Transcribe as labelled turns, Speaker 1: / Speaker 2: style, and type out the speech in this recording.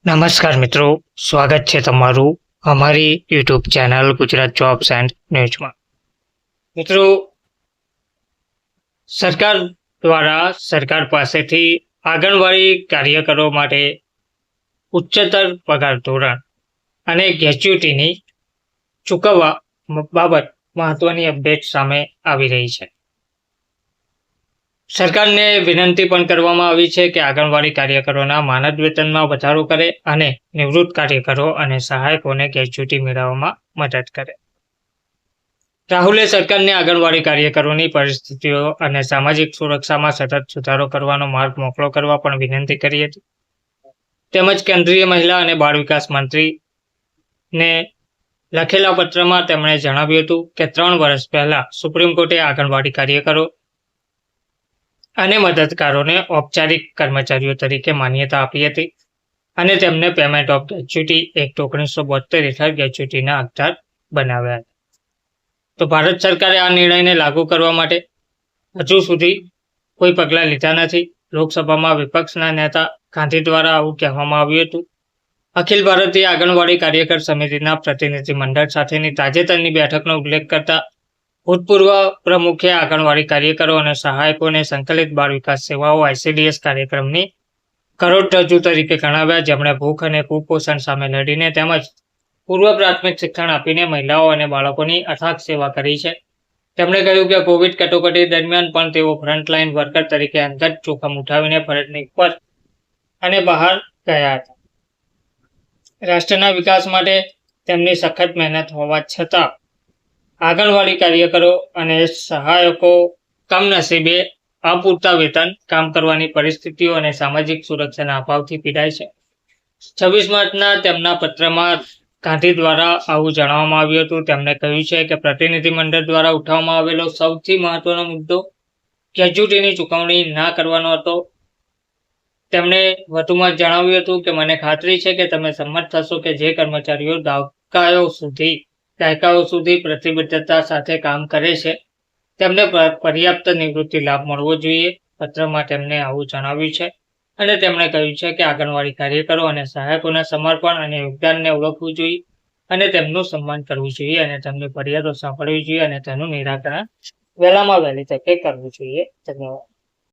Speaker 1: નમસ્કાર મિત્રો, સ્વાગત છે તમારું અમારી YouTube channel Gujarat jobs and ન્યૂઝમાં. મિત્રો, સરકાર દ્વારા સરકાર પાસેથી આંગણવાડી કાર્યકરો માટે ઉચ્ચતર પગાર ધોરણ અને ગ્રેચ્યુટીની ચૂકવવા બાબત મહત્વની અપડેટ સામે આવી રહી છે. સરકારને વિનંતી પણ કરવામાં આવી છે કે આંગણવાડી કાર્યકરોના માનદ વેતનમાં વધારો કરે અને નિવૃત્ત કાર્યકરો અને સહાયકોને ગ્રેચ્યુટી મેળવવામાં મદદ કરે. રાહુલે સરકારને આંગણવાડી કાર્યકરોની પરિસ્થિતિઓ અને સામાજિક સુરક્ષામાં સતત સુધારો કરવાનો માર્ગ મોકળો કરવા પણ વિનંતી કરી હતી. તેમજ કેન્દ્રીય મહિલા અને બાળ વિકાસ મંત્રીને લખેલા પત્રમાં તેમણે જણાવ્યું હતું કે 3 વર્ષ પહેલા સુપ્રીમ કોર્ટે આંગણવાડી કાર્યકરો અને મદદગારોને ઔપચારિક કર્મચારીઓ તરીકે માન્યતા આપી હતી અને તેમને પેમેન્ટ ઓફ ગ્રેચ્યુટી એક્ટ 1972 હેઠળ ગ્રેચ્યુટીના હકદાર બનાવ્યા હતા. તો ભારત સરકારે આ નિર્ણયને લાગુ કરવા માટે હજુ સુધી કોઈ પગલાં લીધા નથી. લોકસભામાં વિપક્ષના નેતા ગાંધી દ્વારા આવું કહેવામાં આવ્યું હતું. અખિલ ભારતીય આંગણવાડી કાર્યકર સમિતિના પ્રતિનિધિ મંડળ સાથેની તાજેતરની બેઠકનો ઉલ્લેખ કરતા ભૂતપૂર્વ પ્રમુખે આંગણવાડી કાર્યકરો અને સહાયકોને સંકલિત બાળ વિકાસ સેવાઓ ICDS કાર્યક્રમની કરોડરજ્જુ તરીકે ગણાવ્યા, જેમણે ભૂખ અને કુપોષણ સામે લડીને તેમજ પૂર્વ પ્રાથમિક શિક્ષણ આપીને મહિલાઓ અને બાળકોની અથાગ સેવા કરી છે. તેમણે કહ્યું કે કોવિડ કટોકટી દરમિયાન પણ તેઓ ફ્રન્ટલાઇન વર્કર તરીકે અંગત જોખમ ઉઠાવીને ફરજની ઉપર અને બહાર ગયા હતા. રાષ્ટ્રના વિકાસ માટે તેમની સખત મહેનત હોવા છતાં આંગણવાડી કાર્યકરો અને સહાયકો કમનસીબે અપૂરતા વેતન, કામ કરવાની પરિસ્થિતિઓ અને સામાજિક સુરક્ષાના અભાવથી પીડાય છે. 26 માર્ચના તેમના પત્રમાં ગાંધી દ્વારા આવું જણાવવામાં આવ્યું હતું. તેમણે કહ્યું છે કે પ્રતિનિધિ મંડળ દ્વારા ઉઠાવવામાં આવેલો સૌથી મહત્વનો મુદ્દો ગ્રેચ્યુટીની ચૂકવણી ના કરવાનો હતો. તેમણે વધુમાં જણાવ્યું હતું કે મને ખાતરી છે કે તમે સંમત થશો કે જે કર્મચારીઓ દાયકાઓ સુધી પ્રતિબદ્ધતા સાથે કામ કરે છે તેમને પર્યાપ્ત નિવૃત્તિ લાભ મળવો જોઈએ. પત્રમાં તેમણે આવું જણાવ્યું છે અને તેમણે કહ્યું છે કે આંગણવાડી કાર્યકરો અને સહાયકોના સમર્પણ અને યોગદાનને ઓળખવું જોઈએ અને તેમનું સન્માન કરવું જોઈએ અને તેમની ફરિયાદો સાંભળવી જોઈએ અને તેનું નિરાકરણ વહેલામાં વહેલી તકે કરવું જોઈએ. ધન્યવાદ.